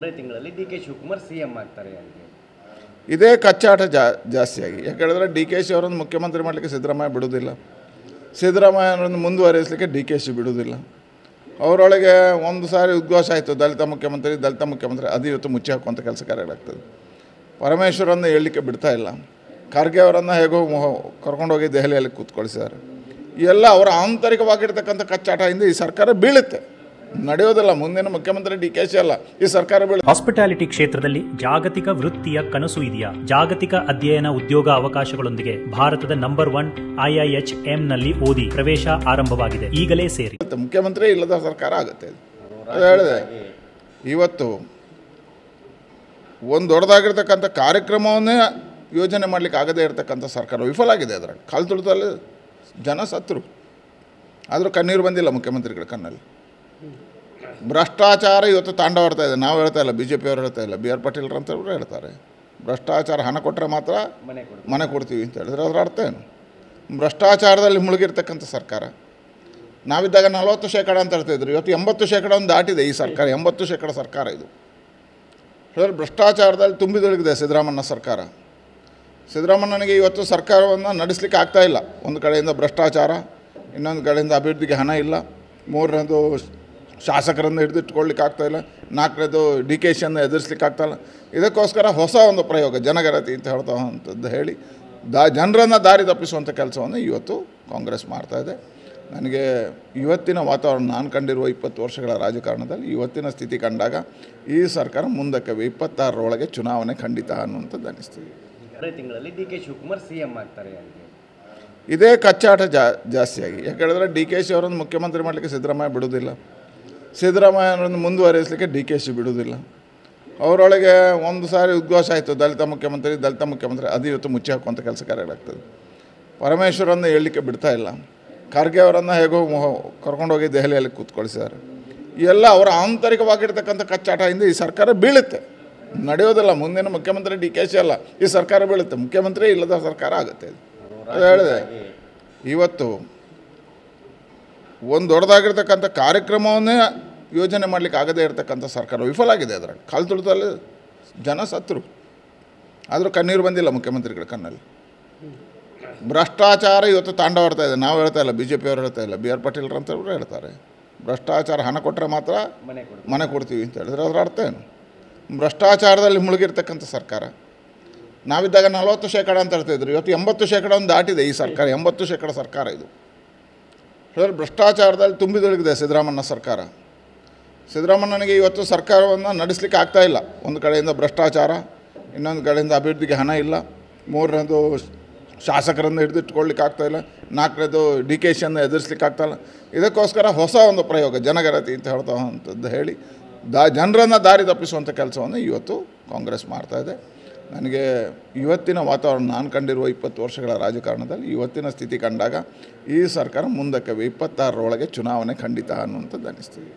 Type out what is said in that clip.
ತಿಂಗಳಲ್ಲಿ ಡಿ.ಕೆ. ಶಿವಕುಮಾರ್ ಸಿಎಂ ಆಗ್ತಾರೆ ಅಂತ ಇದೇ ಕಚ್ಚಾಟ ಜಾಸ್ತಿಯಾಗಿ ಯಾಕೆಂದರೆ ಡಿ.ಕೆ.ಶಿ ಅವರನ್ನು ಮುಖ್ಯಮಂತ್ರಿ ಮಾಡಲಿಕ್ಕೆ ಸಿದ್ದರಾಮಯ್ಯ ಬಿಡುವುದಿಲ್ಲ, ಸಿದ್ದರಾಮಯ್ಯನನ್ನು ಮುಂದುವರಿಸಲಿಕ್ಕೆ ಡಿ.ಕೆ.ಶಿ ಬಿಡುವುದಿಲ್ಲ. ಅವರೊಳಗೆ ಒಂದು ಸಾರಿ ಉದ್ಘೋಷ ಆಯಿತು, ದಲಿತ ಮುಖ್ಯಮಂತ್ರಿ ಅದು ಇವತ್ತು ಮುಚ್ಚಿ ಹಾಕುವಂಥ ಕೆಲಸ ಕಾರ್ಯಗಳಾಗ್ತದೆ. ಪರಮೇಶ್ವರನ್ನು ಹೇಳಲಿಕ್ಕೆ ಬಿಡ್ತಾ ಇಲ್ಲ, ಖರ್ಗೆ ಅವರನ್ನು ಹೇಗೋ ಕರ್ಕೊಂಡೋಗಿ ದೆಹಲಿಯಲ್ಲಿ ಕೂತ್ಕೊಳಿಸಿದ್ದಾರೆ. ಎಲ್ಲ ಅವರ ಆಂತರಿಕವಾಗಿರ್ತಕ್ಕಂಥ ಕಚ್ಚಾಟದಿಂದ ಈ ಸರ್ಕಾರ ಬೀಳುತ್ತೆ, ನಡೆಯೋದಿಲ್ಲ. ಮುಂದಿನ ಮುಖ್ಯಮಂತ್ರಿ ಡಿ.ಕೆ.ಶಿ ಅಲ್ಲ, ಈ ಸರ್ಕಾರ ಬೀಳುತ್ತೆ. ಹಾಸ್ಪಿಟಾಲಿಟಿ ಕ್ಷೇತ್ರದಲ್ಲಿ ಜಾಗತಿಕ ವೃತ್ತಿಯ ಕನಸು ಇದೆಯಾ? ಜಾಗತಿಕ ಅಧ್ಯಯನ ಉದ್ಯೋಗ ಅವಕಾಶಗಳೊಂದಿಗೆ ಭಾರತದ ನಂಬರ್ 1 IIHM ನಲ್ಲಿ ಓದಿ ಪ್ರವೇಶ ಆರಂಭವಾಗಿದೆ. ಈಗಲೇ ಸೇರಿ. ಮುಖ್ಯಮಂತ್ರಿ ಇಲ್ಲದ ಸರ್ಕಾರ ಆಗುತ್ತೆ. ಅದು ಹೇಳಿದೆ, ಇವತ್ತು ಒಂದು ದೊಡ್ಡದಾಗಿರ್ತಕ್ಕಂಥ ಕಾರ್ಯಕ್ರಮವನ್ನೇ ಯೋಜನೆ ಮಾಡಲಿಕ್ಕೆ ಆಗದೇ ಇರತಕ್ಕಂಥ ಸರ್ಕಾರ ವಿಫಲ ಆಗಿದೆ. ಅದರ ಕಾಲು ತುಳಿತಲ್ಲಿ ಜನ ಸತ್ರು, ಆದರೂ ಕಣ್ಣೀರು ಬಂದಿಲ್ಲ ಮುಖ್ಯಮಂತ್ರಿಗಳ ಕಣ್ಣಲ್ಲಿ. ಭ್ರಷ್ಟಾಚಾರ ಇವತ್ತು ತಾಂಡವಾಡ್ತಾ ಇದೆ. ನಾವು ಹೇಳ್ತಾ ಇಲ್ಲ, BJP ಅವರು ಹೇಳ್ತಾ ಇಲ್ಲ, BR ಪಾಟೀಲ್ರಂತವ್ರು ಹೇಳ್ತಾರೆ ಭ್ರಷ್ಟಾಚಾರ ಹಣ ಕೊಟ್ಟರೆ ಮಾತ್ರ ಮನೆ ಕೊಡ್ತೀವಿ ಅಂತ ಹೇಳಿದ್ರೆ ಅದರ ಅರ್ಥ ಏನು? ಭ್ರಷ್ಟಾಚಾರದಲ್ಲಿ ಮುಳುಗಿರ್ತಕ್ಕಂಥ ಸರ್ಕಾರ. ನಾವಿದ್ದಾಗ 40% ಅಂತ ಹೇಳ್ತಾಯಿದ್ರು, ಇವತ್ತು 80% ದಾಟಿದೆ ಈ ಸರ್ಕಾರ. 80% ಸರ್ಕಾರ ಇದು. ಹೇಳಿದ್ರೆ ಭ್ರಷ್ಟಾಚಾರದಲ್ಲಿ ತುಂಬಿದೊಳಗಿದೆ ಸಿದ್ದರಾಮಯ್ಯ ಸರ್ಕಾರ. ಸಿದ್ದರಾಮಯ್ಯನಿಗೆ ಇವತ್ತು ಸರ್ಕಾರವನ್ನು ನಡೆಸಲಿಕ್ಕೆ ಆಗ್ತಾಯಿಲ್ಲ. ಒಂದು ಕಡೆಯಿಂದ ಭ್ರಷ್ಟಾಚಾರ, ಇನ್ನೊಂದು ಕಡೆಯಿಂದ ಅಭಿವೃದ್ಧಿಗೆ ಹಣ ಇಲ್ಲ, ಮೂರನೇದು ಶಾಸಕರನ್ನು ಹಿಡಿದಿಟ್ಕೊಳ್ಳಿಕ್ಕೆ ಆಗ್ತಾಯಿಲ್ಲ, ನಾಲ್ಕನೇದು ಡಿ.ಕೆ.ಶಿಯನ್ನು ಎದುರಿಸ್ಲಿಕ್ಕೆ ಆಗ್ತಾಯಿಲ್ಲ. ಇದಕ್ಕೋಸ್ಕರ ಹೊಸ ಒಂದು ಪ್ರಯೋಗ ಜನಗಣತಿ ಅಂತ ಹೇಳ್ತಕ್ಕಂಥದ್ದು ಹೇಳಿ ಜನರನ್ನು ದಾರಿ ತಪ್ಪಿಸುವಂಥ ಕೆಲಸವನ್ನು ಇವತ್ತು ಕಾಂಗ್ರೆಸ್ ಮಾಡ್ತಾಯಿದೆ. ನನಗೆ ಇವತ್ತಿನ ವಾತಾವರಣ, ನಾನು ಕಂಡಿರುವ 20 ವರ್ಷಗಳ ರಾಜಕಾರಣದಲ್ಲಿ ಇವತ್ತಿನ ಸ್ಥಿತಿ ಕಂಡಾಗ ಈ ಸರ್ಕಾರ ಮುಂದಕ್ಕೆ 26ರೊಳಗೆ ಚುನಾವಣೆ ಖಂಡಿತ ಅನ್ನುವಂಥದ್ದು ಅನ್ನಿಸ್ತೀವಿ. ತಿಂಗಳಲ್ಲಿ ಡಿ.ಕೆ. ಶಿವಕುಮಾರ್ ಸಿಎಂ ಆಗ್ತಾರೆ ಅಂತ ಇದೇ ಕಚ್ಚಾಟ ಜಾಸ್ತಿಯಾಗಿ ಯಾಕೆಂದರೆ ಡಿ.ಕೆ.ಶಿ ಅವರನ್ನು ಮುಖ್ಯಮಂತ್ರಿ ಮಾಡಲಿಕ್ಕೆ ಸಿದ್ದರಾಮಯ್ಯ ಬಿಡುವುದಿಲ್ಲ, ಸಿದ್ದರಾಮಯ್ಯನನ್ನು ಮುಂದುವರಿಸಲಿಕ್ಕೆ ಡಿ.ಕೆ.ಶಿ ಬಿಡುವುದಿಲ್ಲ. ಅವರೊಳಗೆ ಒಂದು ಸಾರಿ ಉದ್ಘೋಷ ಆಯಿತು, ದಲಿತ ಮುಖ್ಯಮಂತ್ರಿ ಅದು ಇವತ್ತು ಮುಚ್ಚಿ ಹಾಕುವಂಥ ಕೆಲಸ ಕಾರ್ಯಗಳಾಗ್ತದೆ. ಪರಮೇಶ್ವರನ್ನು ಹೇಳಲಿಕ್ಕೆ ಬಿಡ್ತಾ ಇಲ್ಲ, ಖರ್ಗೆ ಅವರನ್ನು ಹೇಗೋ ಕರ್ಕೊಂಡೋಗಿ ದೆಹಲಿಯಲ್ಲಿ ಕೂತ್ಕೊಳಿಸಿದ್ದಾರೆ. ಎಲ್ಲ ಅವರ ಆಂತರಿಕವಾಗಿರ್ತಕ್ಕಂಥ ಕಚ್ಚಾಟದಿಂದ ಈ ಸರ್ಕಾರ ಬೀಳುತ್ತೆ, ನಡೆಯೋದಿಲ್ಲ. ಮುಂದಿನ ಮುಖ್ಯಮಂತ್ರಿ ಡಿ.ಕೆ.ಶಿ ಅಲ್ಲ, ಈ ಸರ್ಕಾರ ಬೀಳುತ್ತೆ. ಮುಖ್ಯಮಂತ್ರಿ ಇಲ್ಲದ ಸರ್ಕಾರ ಆಗುತ್ತೆ. ಅದು ಹೇಳಿದೆ, ಇವತ್ತು ಒಂದು ದೊಡ್ಡದಾಗಿರ್ತಕ್ಕಂಥ ಕಾರ್ಯಕ್ರಮವನ್ನೇ ಯೋಜನೆ ಮಾಡಲಿಕ್ಕೆ ಆಗದೇ ಇರತಕ್ಕಂಥ ಸರ್ಕಾರ ವಿಫಲ ಆಗಿದೆ. ಅದರ ಕಾಲು ತುಳಿತಲ್ಲಿ ಜನ ಸತ್ರು, ಆದರೂ ಕಣ್ಣೀರು ಬಂದಿಲ್ಲ ಮುಖ್ಯಮಂತ್ರಿಗಳ ಕಣ್ಣಲ್ಲಿ. ಭ್ರಷ್ಟಾಚಾರ ಇವತ್ತು ತಾಂಡವಾಡ್ತಾ ಇದೆ. ನಾವು ಹೇಳ್ತಾ ಇಲ್ಲ, BJP ಅವರು ಹೇಳ್ತಾ ಇಲ್ಲ, BR ಪಾಟೀಲ್ರಂತವ್ರು ಹೇಳ್ತಾರೆ ಭ್ರಷ್ಟಾಚಾರ ಹಣ ಕೊಟ್ಟರೆ ಮಾತ್ರ ಮನೆ ಕೊಡ್ತೀವಿ ಅಂತ ಹೇಳಿದ್ರೆ ಅದರ ಅರ್ಥ ಏನು? ಭ್ರಷ್ಟಾಚಾರದಲ್ಲಿ ಮುಳುಗಿರ್ತಕ್ಕಂಥ ಸರ್ಕಾರ. ನಾವಿದ್ದಾಗ 40% ಅಂತ ಹೇಳ್ತಾಯಿದ್ರು, ಇವತ್ತು 80% ದಾಟಿದೆ ಈ ಸರ್ಕಾರ. 80% ಸರ್ಕಾರ ಇದು. ಹೇಳಿದ್ರೆ ಭ್ರಷ್ಟಾಚಾರದಲ್ಲಿ ತುಂಬಿದೊಳಗಿದೆ ಸಿದ್ದರಾಮಯ್ಯ ಸರ್ಕಾರ. ಸಿದ್ದರಾಮಯ್ಯನಿಗೆ ಇವತ್ತು ಸರ್ಕಾರವನ್ನು ನಡೆಸಲಿಕ್ಕೆ ಆಗ್ತಾಯಿಲ್ಲ. ಒಂದು ಕಡೆಯಿಂದ ಭ್ರಷ್ಟಾಚಾರ, ಇನ್ನೊಂದು ಕಡೆಯಿಂದ ಅಭಿವೃದ್ಧಿಗೆ ಹಣ ಇಲ್ಲ, ಮೂರನೇದು ಶಾಸಕರನ್ನು ಹಿಡಿದಿಟ್ಕೊಳ್ಳಿಕ್ಕೆ ಆಗ್ತಾಯಿಲ್ಲ, ನಾಲ್ಕನೇದು ಡಿ.ಕೆ.ಶಿಯನ್ನು ಎದುರಿಸ್ಲಿಕ್ಕೆ ಆಗ್ತಾಯಿಲ್ಲ. ಇದಕ್ಕೋಸ್ಕರ ಹೊಸ ಒಂದು ಪ್ರಯೋಗ ಜನಗಣತಿ ಅಂತ ಹೇಳ್ತಕ್ಕಂಥದ್ದು ಹೇಳಿ ಜನರನ್ನು ದಾರಿ ತಪ್ಪಿಸುವಂಥ ಕೆಲಸವನ್ನು ಇವತ್ತು ಕಾಂಗ್ರೆಸ್ ಮಾಡ್ತಾಯಿದೆ. ನನಗೆ ಇವತ್ತಿನ ವಾತಾವರಣ, ನಾನು ಕಂಡಿರುವ 20 ವರ್ಷಗಳ ರಾಜಕಾರಣದಲ್ಲಿ ಇವತ್ತಿನ ಸ್ಥಿತಿ ಕಂಡಾಗ ಈ ಸರ್ಕಾರ ಮುಂದಕ್ಕೆ 26ರೊಳಗೆ ಚುನಾವಣೆ ಖಂಡಿತ ಅನ್ನುವಂಥದ್ದು ಅನ್ನಿಸ್ತೀವಿ.